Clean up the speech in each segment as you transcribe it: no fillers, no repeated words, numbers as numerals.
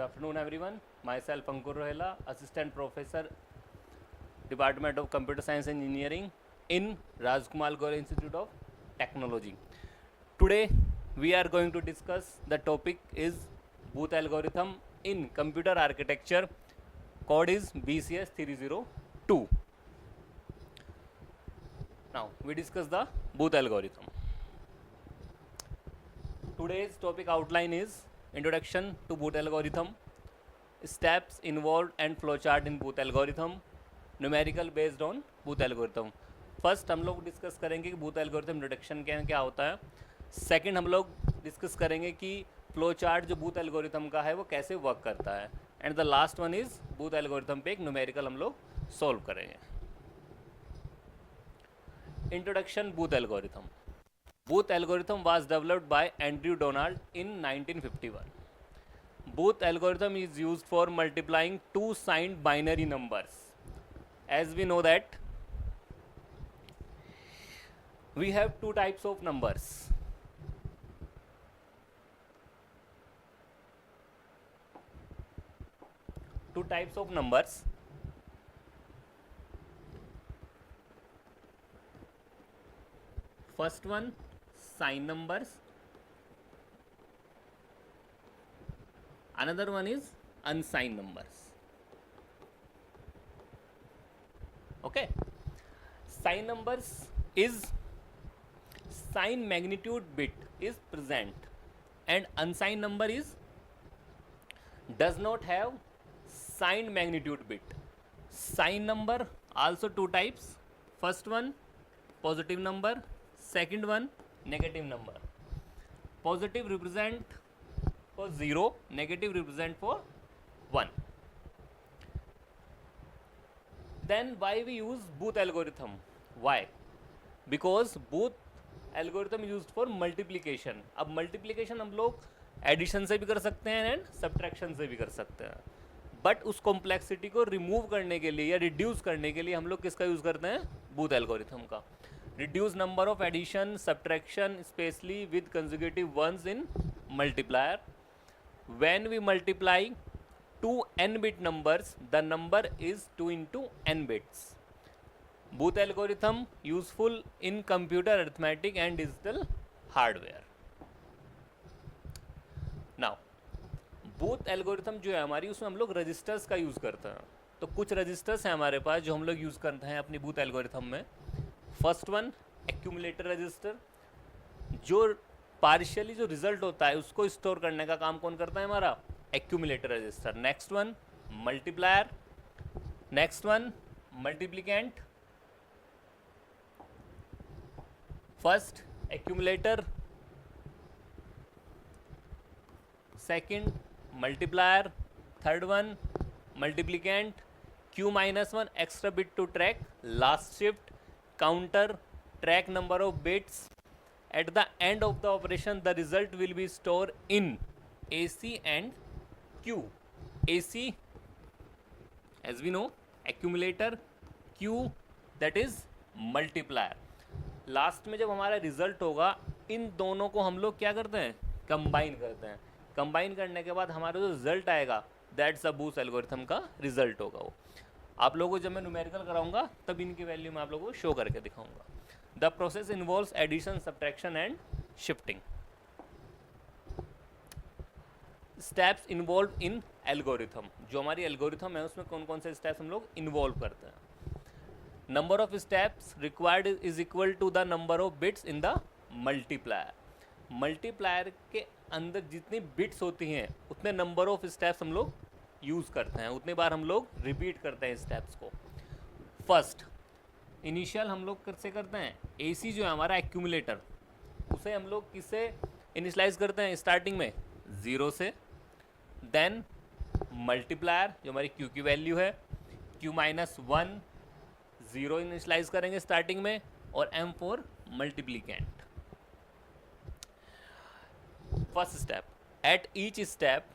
afternoon everyone. Myself Ankur Rohela, Assistant Professor, Department of Computer Science and Engineering in Rajkumar Gore Institute of Technology. Today we are going to discuss the topic is Booth algorithm in computer architecture. Code is BCS 302. Now we discuss the Booth algorithm. Today's topic outline is Introduction to Booth algorithm, steps involved and flowchart in Booth algorithm, numerical based on Booth algorithm. First हम लोग discuss करेंगे कि booth algorithm introduction क्या होता है. Second हम लोग discuss करेंगे कि फ्लो चार्ट जो बूथ एल्गोरिथम का है वो कैसे वर्क करता है. And the last one is booth algorithm पे एक न्यूमेरिकल हम लोग सॉल्व करेंगे. Introduction booth algorithm. Booth algorithm was developed by Andrew Donald in 1951. Booth algorithm is used for multiplying two signed binary numbers. As we know that we have two types of numbers. Two types of numbers. First one, sign numbers. Another one is unsigned numbers. Okay. Sign numbers is sign magnitude bit is present and unsigned number is does not have signed magnitude bit. Sign number also two types. First one positive number, second one negative number. Positive represent for 0, negative represent for 1. Then why we use Booth algorithm? Why? Because Booth algorithm is used for multiplication. अब multiplication हम लोग addition से भी कर सकते हैं and subtraction से भी कर सकते हैं. बट उस कॉम्प्लेक्सिटी को रिमूव करने के लिए या रिड्यूस करने के लिए हम लोग किसका यूज़ करते हैं? बूथ एल्गोरिथम का. Reduce number of addition, subtraction, especially with consecutive ones in multiplier. When we multiply two n-bit numbers, the number is 2 into n bits. Booth algorithm useful in computer arithmetic and digital hardware. Now, Booth algorithm जो है हमारी उसमें हम लोग registers का use करते हैं. तो कुछ रजिस्टर्स हैं हमारे पास जो हम लोग यूज़ करते हैं अपनी बूथ एल्गोरिथम में. फर्स्ट वन एक्यूमुलेटर रजिस्टर, जो पार्शियली जो रिजल्ट होता है उसको स्टोर करने का काम कौन करता है? हमारा accumulator register. Next one multiplier, next one multiplicand. First accumulator, second multiplier, third one multiplicand. Q-1 extra bit to track last shift, counter, track number of bits. At the end of the operation the result will be stored in AC and Q. AC as we know accumulator, Q that is multiplier. Last में जब हमारा result होगा इन दोनों को हम लोग क्या करते हैं? कंबाइन करते हैं. कंबाइन करने के बाद हमारा जो रिजल्ट आएगा दैट्स अ बूथ एल्गोरिथम का रिजल्ट होगा. वो आप लोगों को जब मैं न्यूमेरिकल कराऊंगा तब इनकी वैल्यू मैं आप लोगों को शो करके दिखाऊंगा. The process involves addition, subtraction and shifting. Steps involve in algorithm. जो हमारी एल्गोरिथम है उसमें कौन कौन से स्टेप्स हम लोग इन्वॉल्व करते हैं? Number of steps required is equal to the number of bits in the multiplier. Multiplier के अंदर जितनी बिट्स होती हैं उतने नंबर ऑफ स्टेप्स हम लोग यूज़ करते हैं, उतने बार हम लोग रिपीट करते हैं स्टेप्स को. फर्स्ट इनिशियल हम लोग कैसे करते हैं? AC जो है हमारा एक्यूमुलेटर उसे हम लोग किससे इनिशलाइज करते हैं? स्टार्टिंग में 0 से. देन मल्टीप्लायर जो हमारी Q की वैल्यू है, Q-1 0 इनिशलाइज करेंगे स्टार्टिंग में, और M for multiplicand. First step, at each step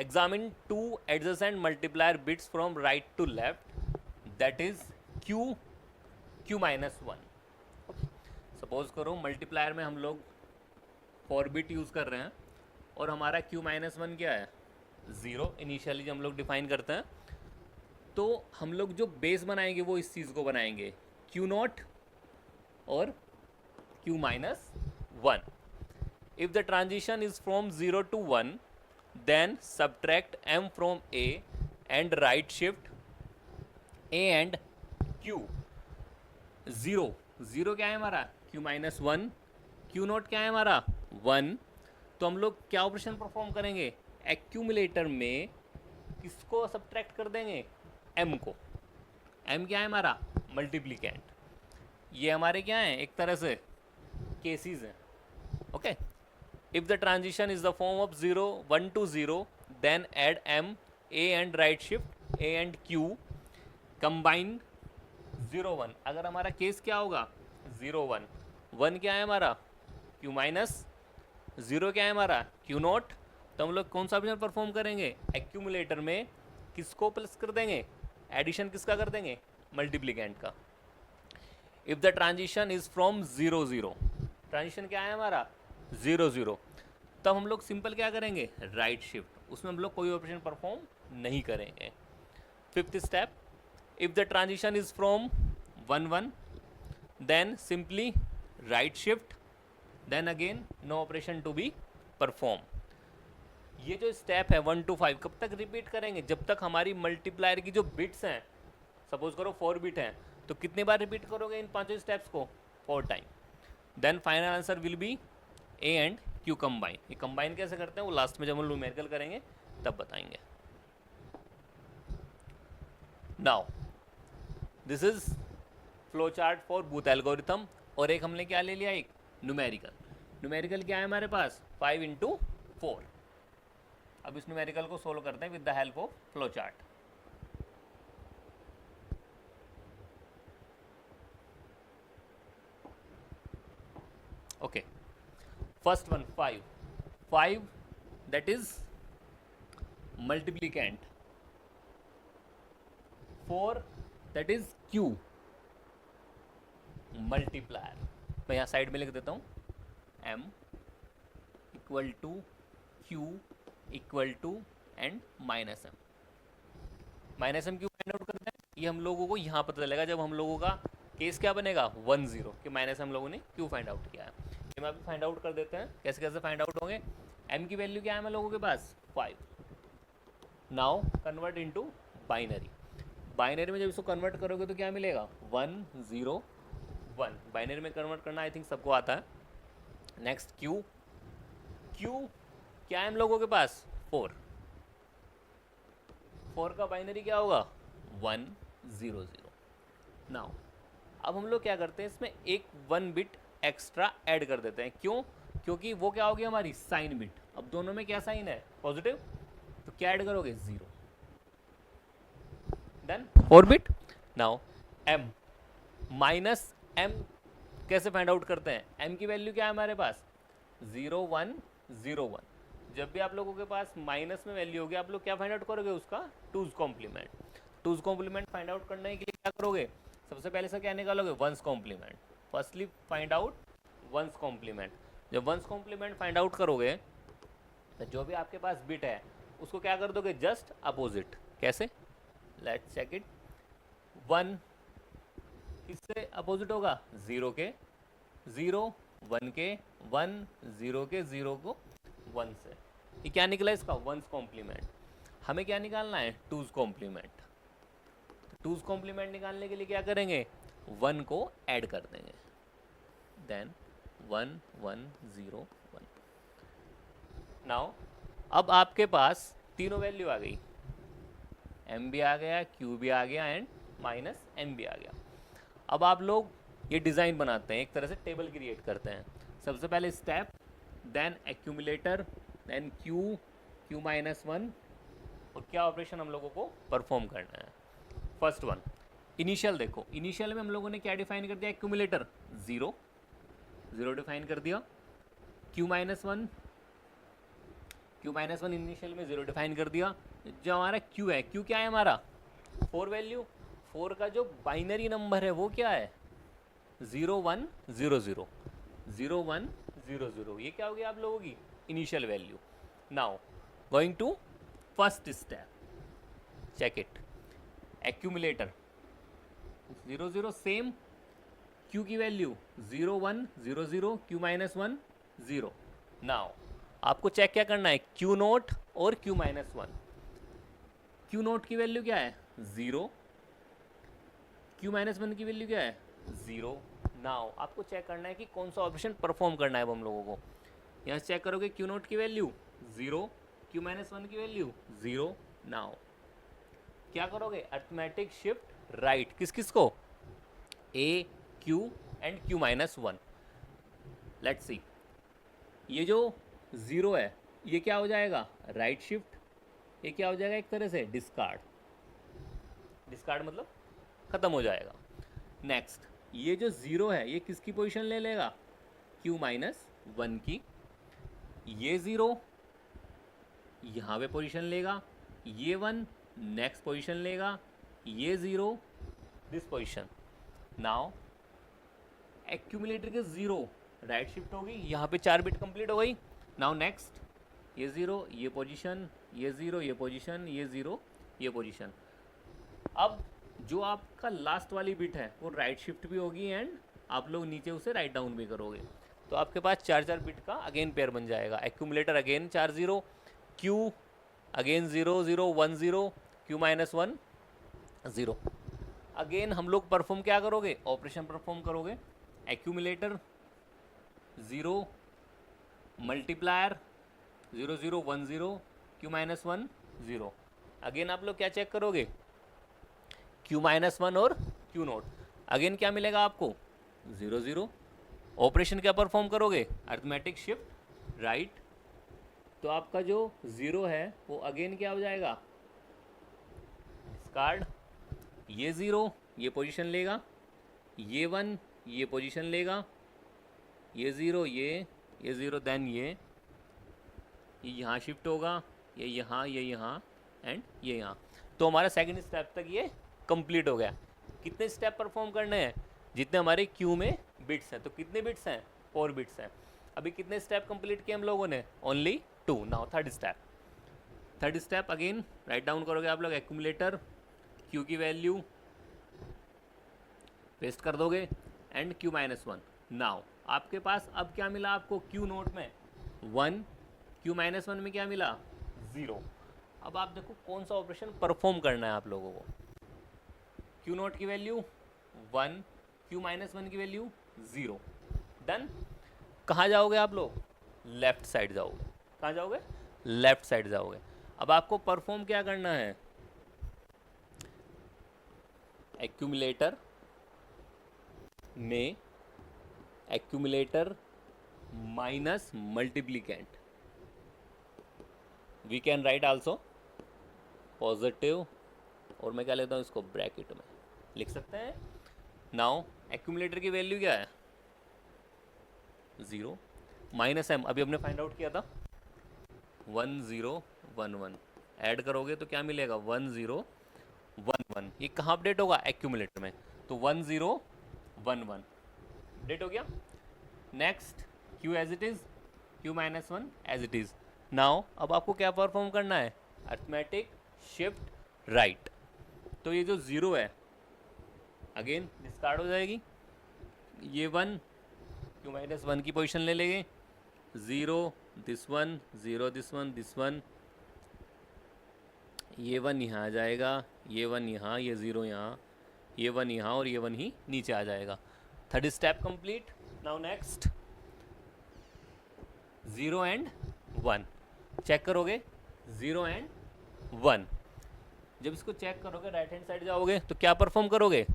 examine two adjacent multiplier bits from right to left, that is Q-1. Suppose करो मल्टीप्लायर में हम लोग 4 बिट यूज़ कर रहे हैं और हमारा Q-1 क्या है? 0 इनिशियली जो हम लोग डिफाइन करते हैं, तो हम लोग जो बेस बनाएंगे वो इस चीज़ को बनाएंगे Q0 और Q minus 1. If the transition is from 0 to 1, then subtract M from A and right shift A and Q. 0 क्या है हमारा? Q minus 1. Q0 क्या है हमारा? 1. तो हम लोग क्या ऑपरेशन परफॉर्म करेंगे? एक्यूमुलेटर में किसको सब्ट्रैक्ट कर देंगे? M को. M क्या है हमारा? मल्टीप्लिकेंट. ये हमारे क्या हैं? एक तरह से केसेस हैं. Okay. If the transition is the form of 0, 1 to 0, then add M, A and right shift A and Q, combine 0, 1. अगर हमारा केस क्या होगा? 0, 1. 1 क्या है हमारा? Q minus. 0 क्या है हमारा? Q0. तो हम लोग कौन सा ऑपरेशन परफॉर्म करेंगे? एक्यूमुलेटर में किसको प्लस कर देंगे? एडिशन किसका कर देंगे? मल्टीप्लिकेंट का. If the transition is from 0, 0. Transition क्या है हमारा? 0, 0. तब हम लोग सिंपल क्या करेंगे? Right shift. उसमें हम लोग कोई ऑपरेशन परफॉर्म नहीं करेंगे. Fifth step, if the transition is from 1, 1, then simply right shift, then again no operation to be perform. ये जो स्टेप है 1 to 5 कब तक रिपीट करेंगे? जब तक हमारी मल्टीप्लायर की जो बिट्स हैं, सपोज करो 4 बिट हैं, तो कितनी बार रिपीट करोगे इन पांचों स्टेप्स को? 4 time. Then final answer will be A and Q combine. ये कंबाइन कैसे करते हैं वो लास्ट में जब हम न्यूमेरिकल करेंगे तब बताएंगे. Now this is flow chart for booth algorithm. और एक हमने क्या ले लिया? एक न्यूमेरिकल. न्यूमेरिकल क्या है हमारे पास? 5 into 4. अब इस न्यूमेरिकल को सोल्व करते हैं with the help of flow chart. Okay. First one 5 that is multiplicand. 4 that is Q multiplier. मैं यहाँ साइड में लिख देता हूँ M equal to Q equal to and minus M. Minus M क्यों फाइंड आउट करते हैं? ये हम लोगों को यहाँ पता चलेगा जब हम लोगों का केस क्या बनेगा? 1, 0 कि माइनस हम लोगों ने क्यों फाइंड आउट किया है. हम अभी फाइंड आउट कर देते हैं. कैसे कैसे फाइंड आउट होंगे? M की वैल्यू क्या है हम लोगों के पास? 5. Now convert into binary. Binary में जब इसको कन्वर्ट करोगे तो क्या मिलेगा? 1, 0, 1. बाइनरी में कन्वर्ट करना आई थिंक सबको आता है. नेक्स्ट Q क्या है हम लोगों के पास? 4. 4 का बाइनरी क्या होगा? 1, 0, 0. नाउ अब हम लोग क्या करते हैं? इसमें एक 1 बिट एक्स्ट्रा ऐड कर देते हैं. क्यों? क्योंकि वो क्या होगी हमारी? Sign bit. अब दोनों में क्या साइन है? पॉजिटिव. तो क्या ऐड करोगे? 0. Then 4 bit. Now M minus M कैसे फाइंड आउट करते हैं? M की वैल्यू क्या है हमारे पास? 0, 1, 0, 1. जब भी आप लोगों के पास माइनस में वैल्यू होगी आप लोग क्या फाइंड आउट करोगे? उसका 2's complement. 2's complement find out करने के लिए क्या करोगे? सबसे पहले से क्या निकालोगे? 1's complement. Firstly find out 1's complement. जब 1's कॉम्प्लीमेंट फाइंड आउट करोगे तो जो भी आपके पास बिट है उसको क्या कर दोगे? Just opposite. कैसे? Let's check it. 1 किससे अपोजिट होगा? 0 के. 0 1 के. 1 0 के. 0 को 1 से. ये क्या निकला इसका? 1's complement. हमें क्या निकालना है? 2's complement. 2's कॉम्प्लीमेंट निकालने के लिए क्या करेंगे? 1 को ऐड कर देंगे. देन 1, 1, 0, 1. नाउ अब आपके पास तीनों वैल्यू आ गई. M भी आ गया, Q भी आ गया एंड माइनस M भी आ गया. अब आप लोग ये डिज़ाइन बनाते हैं, एक तरह से टेबल क्रिएट करते हैं. सबसे पहले step, then accumulator, then Q minus 1 और क्या ऑपरेशन हम लोगों को परफॉर्म करना है. First one initial. देखो इनिशियल में हम लोगों ने क्या डिफाइन कर दिया? एक्यूमुलेटर 0 डिफाइन कर दिया. Q माइनस 1 इनिशियल में 0 डिफाइन कर दिया. जो हमारा Q है, Q क्या है हमारा? 4 वैल्यू. 4 का जो बाइनरी नंबर है वो क्या है? 0, 1, 0, 0. 0, 1, 0, 0. ये क्या हो गया आप लोगों की initial value. Now going to first step, check it, accumulator 0 0 same, Q की वैल्यू 0 1 0 0, Q माइनस 1 0. नाउ आपको चेक क्या करना है, Q नोट और Q माइनस 1. Q नोट की वैल्यू क्या है 0, Q माइनस 1 की वैल्यू क्या है 0. नाउ आपको चेक करना है कि कौन सा ऑपरेशन परफॉर्म करना है अब हम लोगों को. यहाँ चेक करोगे Q नोट की वैल्यू 0, Q माइनस 1 की वैल्यू 0. नाउ क्या करोगे, अर्थमेटिक शिफ्ट राइट, किस किस को, A Q and Q minus 1. Let's see, ये जो 0 है ये क्या हो जाएगा, राइट शिफ्ट, ये क्या हो जाएगा एक तरह से डिस्कार्ड. डिस्कार्ड मतलब खत्म हो जाएगा. नेक्स्ट, ये जो 0 है ये किसकी पोजीशन ले लेगा, Q माइनस 1 की. ये 0 यहाँ पे पोजीशन लेगा, ये 1 नेक्स्ट पोजीशन लेगा, ये 0 दिस पोजीशन. नाउ एक्यूमुलेटर के 0 राइट शिफ्ट होगी, यहाँ पे 4 बिट कंप्लीट हो गई. नाउ नेक्स्ट, ये 0 ये पोजीशन, ये 0 ये पोजीशन, ये 0 ये पोजीशन. अब जो आपका लास्ट वाली बिट है वो राइट शिफ्ट भी होगी एंड आप लोग नीचे उसे राइट डाउन भी करोगे. तो आपके पास 4 बिट का अगेन पेयर बन जाएगा. Accumulator again 4 0, Q again 0 0 1 0, Q minus 1 0. Again हम लोग परफॉर्म क्या करोगे, ऑपरेशन परफॉर्म करोगे. Accumulator 0 multiplier 0 0 1 0, Q minus 1 0. Again आप लोग क्या चेक करोगे, Q माइनस 1 और Q नोट. अगेन क्या मिलेगा आपको 0 0. ऑपरेशन क्या परफॉर्म करोगे, अर्थमेटिक शिफ्ट राइट. तो आपका जो 0 है वो अगेन क्या हो जाएगा, डिस्कार्ड. ये 0 ये पोजीशन लेगा, ये 1 ये पोजीशन लेगा, ये 0 ये 0 देन ये यहाँ शिफ्ट होगा, ये यहाँ एंड ये यहाँ. तो हमारा सेकंड स्टेप तक ये कंप्लीट हो गया. कितने स्टेप परफॉर्म करने हैं, जितने हमारे क्यू में बिट्स हैं. तो कितने बिट्स हैं, 4 बिट्स हैं. अभी कितने स्टेप कंप्लीट किए हम लोगों ने, only 2. Now third step again write down करोगे आप लोग. एक्यूमुलेटर क्यू की वैल्यू पेस्ट कर दोगे एंड Q माइनस 1. नाउ आपके पास अब क्या मिला आपको, Q नोट में 1, Q माइनस 1 में क्या मिला 0. अब आप देखो कौन सा ऑपरेशन परफॉर्म करना है आप लोगों को. Q नोट की वैल्यू 1, Q माइनस 1 की वैल्यू 0. डन. कहाँ जाओगे आप लोग, लेफ्ट साइड जाओगे. कहाँ जाओगे, लेफ्ट साइड जाओगे. अब आपको परफॉर्म क्या करना है, एक्यूमुलेटर में accumulator minus multiplicand, we can write also positive, और मैं क्या लेता हूँ इसको ब्रैकेट में लिख सकते हैं. नाउ एक्यूमुलेटर की वैल्यू क्या है 0 माइनस m, अभी हमने फाइंड आउट किया था 1 0 1 1. ऐड करोगे तो क्या मिलेगा 1 0 1 1. ये कहाँ अपडेट होगा, एक्यूमुलेटर में. तो 1 0 1 1 अपडेट हो गया. Next Q as it is, Q minus 1 as it is. Now अब आपको क्या परफॉर्म करना है, अर्थमेटिक शिफ्ट राइट. तो ये जो 0 है अगेन डिस्कार्ड हो जाएगी. ये 1 Q माइनस 1 की पोजीशन ले लेंगे. 0 दिस 1 0 दिस 1 दिस 1, ये 1 यहाँ आ जाएगा, ये 1 यहाँ, ये 0 यहाँ, ये 1 यहाँ और ये 1 ही नीचे आ जाएगा. Third step complete. Now next 0 and 1 check करोगे, 0 एंड 1. जब इसको चेक करोगे राइट हैंड साइड जाओगे तो क्या परफॉर्म करोगे,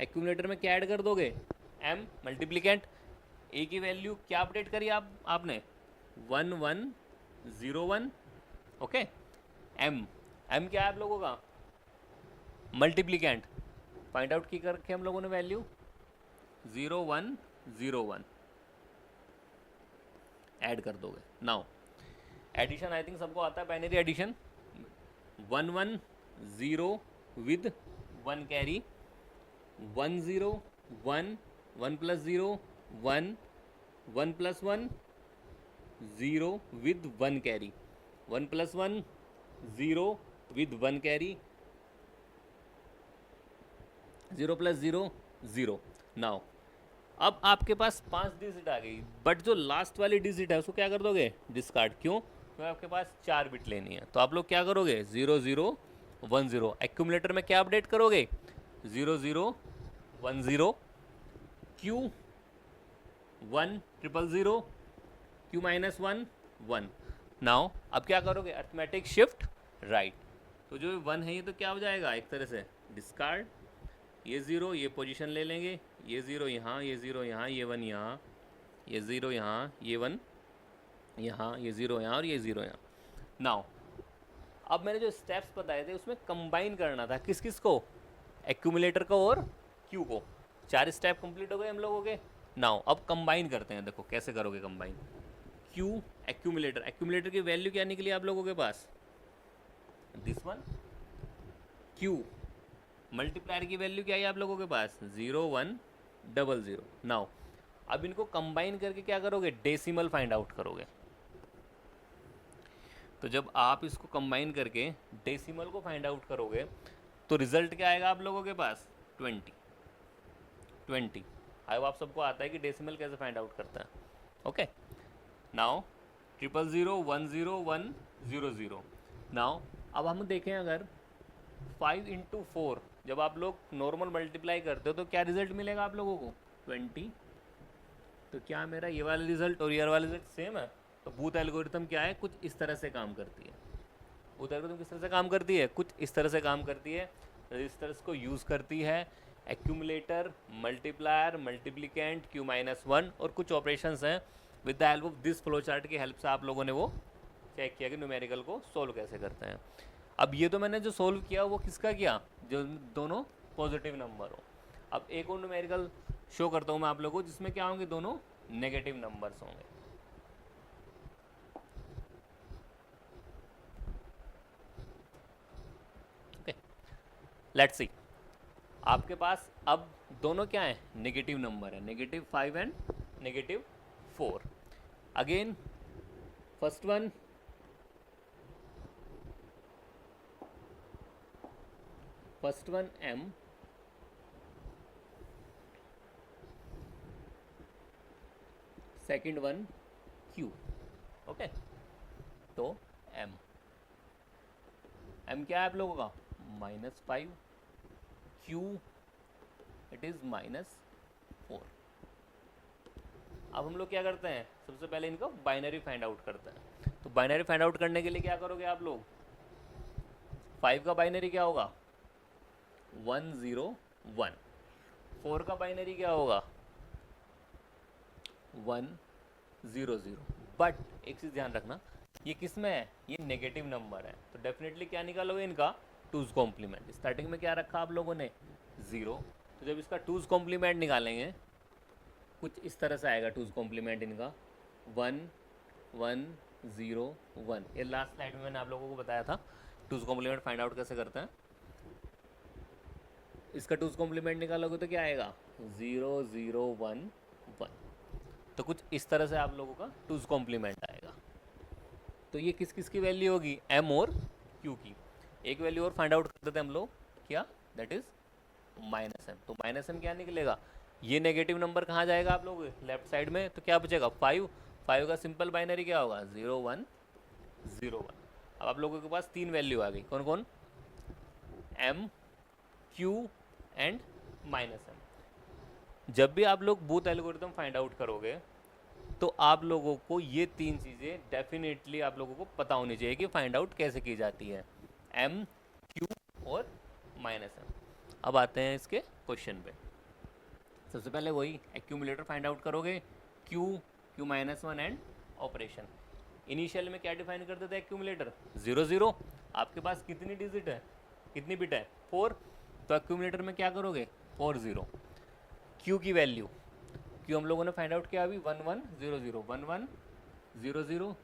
एक्यूमुलेटर में क्या ऐड कर दोगे, m मल्टीप्लिकेंट. a की वैल्यू क्या अपडेट करी आपने 1 1 0 1. ओके. m क्या है आप लोगों का, मल्टीप्लिकेंट. फाइंड आउट की करके हम लोगों ने वैल्यू 0 1 0 1 ऐड कर दोगे. नाउ एडिशन आई थिंक सबको आता है, binary addition. 1 1 0 with 1 carry, 1 0 1 1 plus 0 1 1 plus 1 0 with 1 carry. 1 + 1 0 with 1 carry, 0 + 0 0. Now अब आपके पास 5 डिजिट आ गई, बट जो लास्ट वाली डिजिट है उसको क्या कर दोगे, डिस्कार्ड. क्यों? क्योंकि आपके पास 4 बिट लेनी है. तो आप लोग क्या करोगे, 0 0 1 0. एक्यूमुलेटर में क्या अपडेट करोगे, 0 0 1 0 Q 1 0 0 Q -1 1. नाउ अब क्या करोगे, अर्थमेटिक शिफ्ट राइट. तो जो 1 है ये तो क्या हो जाएगा, एक तरह से डिस्कार्ड. ये 0 ये पोजीशन ले लेंगे, ये 0 यहाँ, ये 0 यहाँ, ये 1 यहाँ, ये 0 यहाँ, ये 1 यहाँ, ये 0 यहाँ और ये 0 यहाँ. नाउ अब मैंने जो स्टेप्स बताए थे उसमें कंबाइन करना था किस किस को, एक्यूमुलेटर को और क्यू को. 4 स्टेप कंप्लीट हो गए हम लोगों के. नाउ अब कंबाइन करते हैं. देखो कैसे करोगे कंबाइन. क्यू एक्यूमुलेटर, एक्यूमुलेटर की वैल्यू क्या निकली आप लोगों के पास, दिस वन. क्यू मल्टीप्लायर की वैल्यू क्या है आप लोगों के पास, 0 1 0 0. नाउ अब इनको कंबाइन करके क्या करोगे, डेसिमल फाइंड आउट करोगे. तो जब आप इसको कंबाइन करके डेसिमल को फाइंड आउट करोगे तो रिजल्ट क्या आएगा आप लोगों के पास, 20. आई आप सबको आता है कि डेसिमल कैसे फाइंड आउट करता है. ओके. नाउ 0 0 1 0 1 0 0. नाउ अब हम देखें अगर 5 × 4 जब आप लोग नॉर्मल मल्टीप्लाई करते हो तो क्या रिजल्ट मिलेगा आप लोगों को, 20. तो क्या मेरा ये वाला रिजल्ट और ये वाला रिजल्ट सेम है. तो बूथ एल्गोरिथम क्या है, कुछ इस तरह से काम करती है. बूथ एल्गोरिथम किस तरह से काम करती है, कुछ इस तरह से काम करती है. रजिस्टर्स को यूज़ करती है, एक्यूमुलेटर, मल्टीप्लायर, मल्टीप्लिकेंट, Q -1 और कुछ ऑपरेशंस हैं. With the help of this flow chart की हेल्प से आप लोगों ने वो चेक किया कि न्यूमेरिकल को सोल्व कैसे करते हैं. अब ये तो मैंने जो सोल्व किया वो किसका किया, जो दोनों पॉजिटिव नंबर हो. अब एक और न्यूमेरिकल शो करता हूँ मैं आप लोगों को जिसमें क्या होंगे, दोनों नेगेटिव नंबर्स होंगे. Okay, let's see. आपके पास अब दोनों क्या है, नेगेटिव नंबर है, -5 and -4. Again first one M, second one Q. Okay. तो M क्या है आप लोगों का, -5, Q इट इज़ -4. अब हम लोग क्या करते हैं, सबसे पहले इनको बाइनरी फाइंड आउट करते हैं. तो बाइनरी फाइंड आउट करने के लिए क्या करोगे आप लोग, 5 का बाइनरी क्या होगा, 1 0 1. 4 का बाइनरी क्या होगा, 1 0 0. बट एक चीज़ ध्यान रखना, ये किस में है, ये नेगेटिव नंबर है. तो डेफिनेटली क्या निकालोगे इनका, 2's कॉम्प्लीमेंट. स्टार्टिंग में क्या रखा आप लोगों ने, 0. तो जब इसका 2's कॉम्प्लीमेंट निकालेंगे कुछ इस तरह से आएगा 2's कॉम्प्लीमेंट इनका, 1 1 0 1. ये लास्ट स्लाइड में मैंने आप लोगों को बताया था 2's कॉम्प्लीमेंट फाइंड आउट कैसे करते हैं. इसका 2's कॉम्प्लीमेंट निकालोगे तो क्या आएगा, 0 0 1 1. तो कुछ इस तरह से आप लोगों का 2's कॉम्प्लीमेंट आएगा. तो ये किस किस की वैल्यू होगी, M और Q की. एक वैल्यू और फाइंड आउट करते थे हम लोग, क्या, दैट इज -M. तो -M क्या निकलेगा, ये नेगेटिव नंबर कहाँ जाएगा आप लोग, लेफ्ट साइड में. तो क्या बचेगा, 5. का सिंपल बाइनरी क्या होगा, 0 1 0 1. अब आप लोगों के पास 3 वैल्यू आ गई, कौन कौन, M Q एंड -M. जब भी आप लोग बूथ एल्गोरिथम फाइंड आउट करोगे तो आप लोगों को ये 3 चीज़ें डेफिनेटली आप लोगों को पता होनी चाहिए कि फाइंड आउट कैसे की जाती है, M Q और -M. अब आते हैं इसके क्वेश्चन पे. सबसे पहले वही एक्यूमुलेटर फाइंड आउट करोगे, Q -1 एंड ऑपरेशन. इनिशियल में क्या डिफाइन करते थे एक्यूमुलेटर, 0 0. आपके पास कितनी डिजिट है, कितनी बिट है, 4. तो एक्यूमुलेटर में क्या करोगे, 4 0. Q की वैल्यू, Q हम लोगों ने फाइंड आउट किया अभी, 1 1 0 0 1 1 0 0.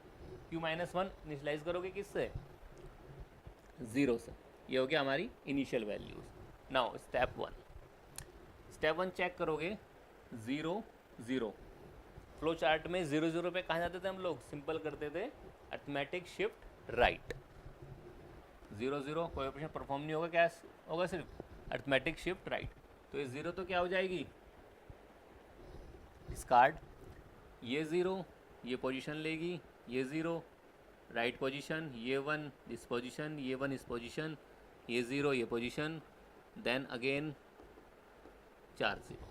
Q -1 इनिशलाइज करोगे किससे, 0 से. ये हो गया हमारी initial values. Now step 1 check करोगे, 0 0. फ्लो चार्ट में 0 0 पे कहाँ जाते थे हम लोग, सिंपल करते थे अर्थमेटिक शिफ्ट राइट। 0 0 कोई ऑपरेशन परफॉर्म नहीं होगा, क्या होगा, सिर्फ अर्थमेटिक शिफ्ट राइट। तो ये 0 तो क्या हो जाएगी, डिस्कार्ड। ये 0 ये पोजीशन लेगी, ये 0 राइट पोजीशन, ये 1 इस पोजीशन, ये 1 इस पोजीशन, ये 0 ये position, then again 4 0।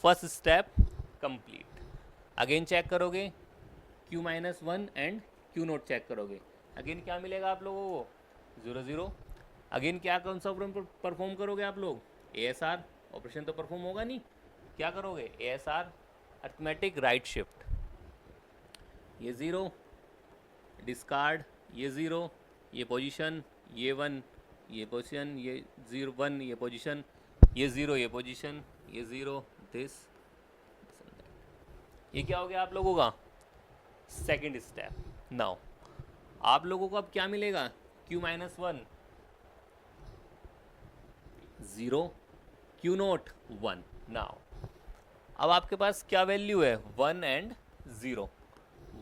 First step complete. Again check करोगे Q-1 and Q not check करोगे, अगेन क्या मिलेगा आप लोगों को, 0 0। अगेन क्या कौन सा ऑपरेशन परफॉर्म करोगे आप लोग, ASR। ऑपरेशन तो परफॉर्म होगा नहीं, क्या करोगे, ASR अर्थमेटिक राइट शिफ्ट। ये 0 डिस्कार्ड, ये 0 ये पोजीशन, ये 1 ये पोजीशन, ये 0 1 ये पोजीशन, ये 0 ये पोजीशन, ये 0 दिस। ये क्या हो गया आप लोगों का सेकंड स्टेप। नाउ आप लोगों को अब क्या मिलेगा, Q-1 0 Q नोट 1। नाउ अब आपके पास क्या वैल्यू है, 1 एंड 0।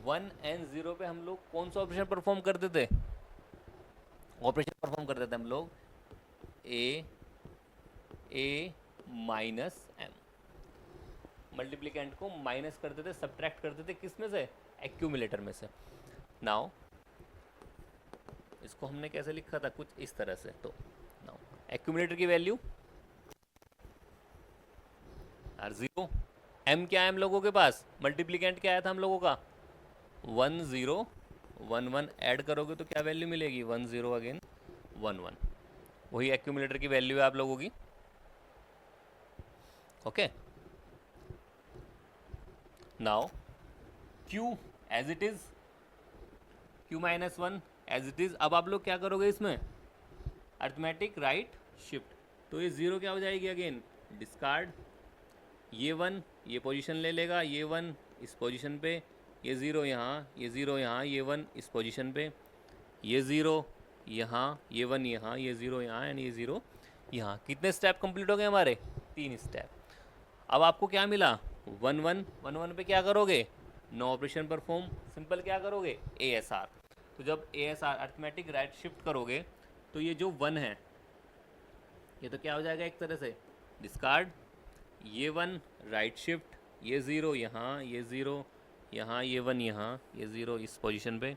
1 एंड 0 पे हम लोग कौन सा ऑपरेशन परफॉर्म करते थे, ऑपरेशन परफॉर्म करते थे हम लोग A माइनस M। मल्टीप्लिकेंट को माइनस करते थे, सब्ट्रैक्ट करते थे, किस में से, एक्यूमुलेटर में से। नाउ इसको हमने कैसे लिखा था, कुछ इस तरह से। तो नाउ एक्यूमुलेटर की वैल्यू R0, M क्या है हम लोगों के पास, मल्टीप्लिकेंट क्या आया था हम लोगों का 1 0 1 1, ऐड करोगे तो क्या वैल्यू मिलेगी, 1 0 अगेन 1 1। वही एक्यूमुलेटर की वैल्यू है आप लोगों की। Okay, now Q as it is, Q-1 as it is. अब आप लोग क्या करोगे इसमें, अर्थमेटिक राइट शिफ्ट। तो ये 0 क्या हो जाएगी, अगेन डिस्कार्ड। ये 1 ये पोजीशन ले लेगा, ये 1 इस पोजीशन पे, ये 0 यहाँ, ये 0 यहाँ, ये 1 इस पोजीशन पे, ये 0 यहाँ, ये 1 यहाँ, ये 0 यहाँ एंड ये 0 यहाँ। कितने स्टेप कंप्लीट हो गए हमारे, 3 स्टेप। अब आपको क्या मिला, 1 1 1 1 पे क्या करोगे, नो ऑपरेशन परफॉर्म, सिंपल क्या करोगे, ASR। तो जब ASR अर्थमेटिक राइट शिफ्ट करोगे तो ये जो 1 है ये तो क्या हो जाएगा एक तरह से डिस्कार्ड। ये 1 राइट शिफ्ट, ये 0 यहाँ, ये 0 यहाँ, ये 1 यहाँ, ये 0 इस पोजीशन पे,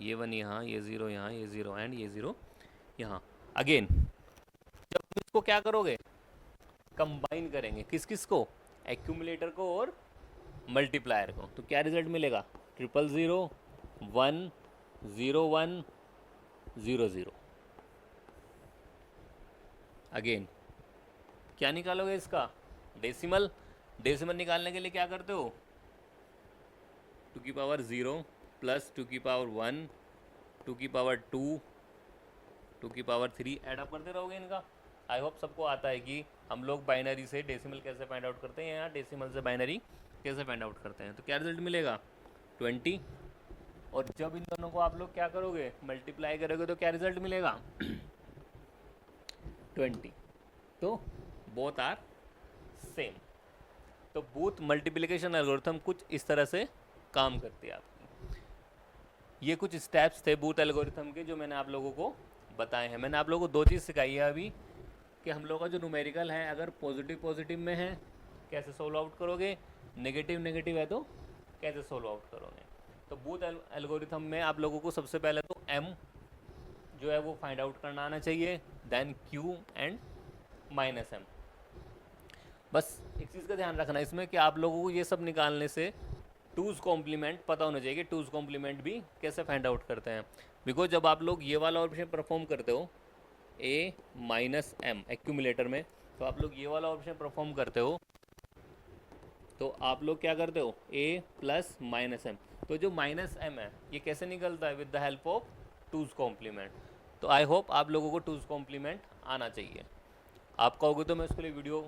ये 1 यहाँ, ये 0 यहाँ, ये 0 एंड ये 0 यहाँ। अगेन जब तुम इसको क्या करोगे, कंबाइन करेंगे, किस किस को, एक्यूमुलेटर को और मल्टीप्लायर को, तो क्या रिजल्ट मिलेगा, 0 0 1 0 1 0 0। अगेन क्या निकालोगे इसका, डेसिमल। डेसिमल निकालने के लिए क्या करते हो, 2 की पावर 0 प्लस 2 की पावर 1 2 की पावर 2 2 की पावर 3 ऐडअप करते रहोगे इनका। आई होप सबको आता है कि हम लोग बाइनरी से डेसिमल कैसे फाइंड आउट करते हैं या डेसिमल से बाइनरी कैसे फाइंड आउट करते हैं। तो क्या रिजल्ट मिलेगा, 20। और जब इन दोनों को आप लोग क्या करोगे, मल्टीप्लाई करोगे, तो क्या रिजल्ट मिलेगा, 20। तो बोथ आर सेम। तो बूथ मल्टीप्लिकेशन एल्गोरिथम कुछ इस तरह से काम करती है आपकी। ये कुछ स्टेप्स थे बूथ एल्गोरिथम के जो मैंने आप लोगों को बताए हैं। मैंने आप लोगों को 2 चीज़ सिखाई है अभी, कि हम लोग का जो न्यूमेरिकल है अगर पॉजिटिव में है कैसे सोल्व आउट करोगे, नेगेटिव है तो कैसे सोल्व आउट करोगे। तो बूथ एल्गोरिथम में आप लोगों को सबसे पहले तो M जो है वो फाइंड आउट करना आना चाहिए, देन Q एंड -M। बस एक चीज़ का ध्यान रखना इसमें कि आप लोगों को ये सब निकालने से 2's कॉम्प्लीमेंट पता होना चाहिए कि 2's कॉम्प्लीमेंट भी कैसे फाइंड आउट करते हैं। बिकॉज जब आप लोग ये वाला ऑप्शन परफॉर्म करते हो A-M एक्यूमुलेटर में, तो आप लोग ये वाला ऑप्शन परफॉर्म करते हो तो आप लोग क्या करते हो A प्लस -M। तो जो -M है ये कैसे निकलता है, with the help of 2's complement. तो आई होप आप लोगों को 2's कॉम्प्लीमेंट आना चाहिए। आप कहोगे तो मैं उसके लिए वीडियो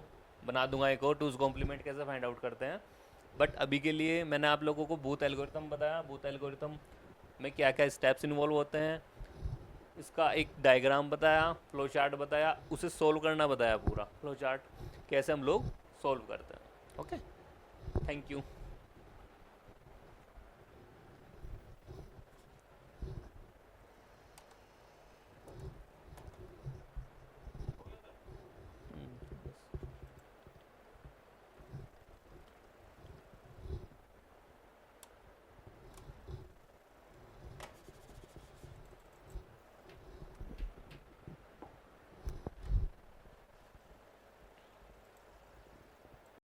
बना दूंगा एक और 2's कॉम्प्लीमेंट कैसे फाइंड आउट करते हैं। बट अभी के लिए मैंने आप लोगों को बूथ एल्गोरिथम बताया, बूथ एल्गोरिथम में क्या क्या स्टेप्स इन्वॉल्व होते हैं, इसका एक डायग्राम बताया, फ्लो चार्ट बताया, उसे सोल्व करना बताया, पूरा फ्लो चार्ट कैसे हम लोग सोल्व करते हैं। Okay, thank you.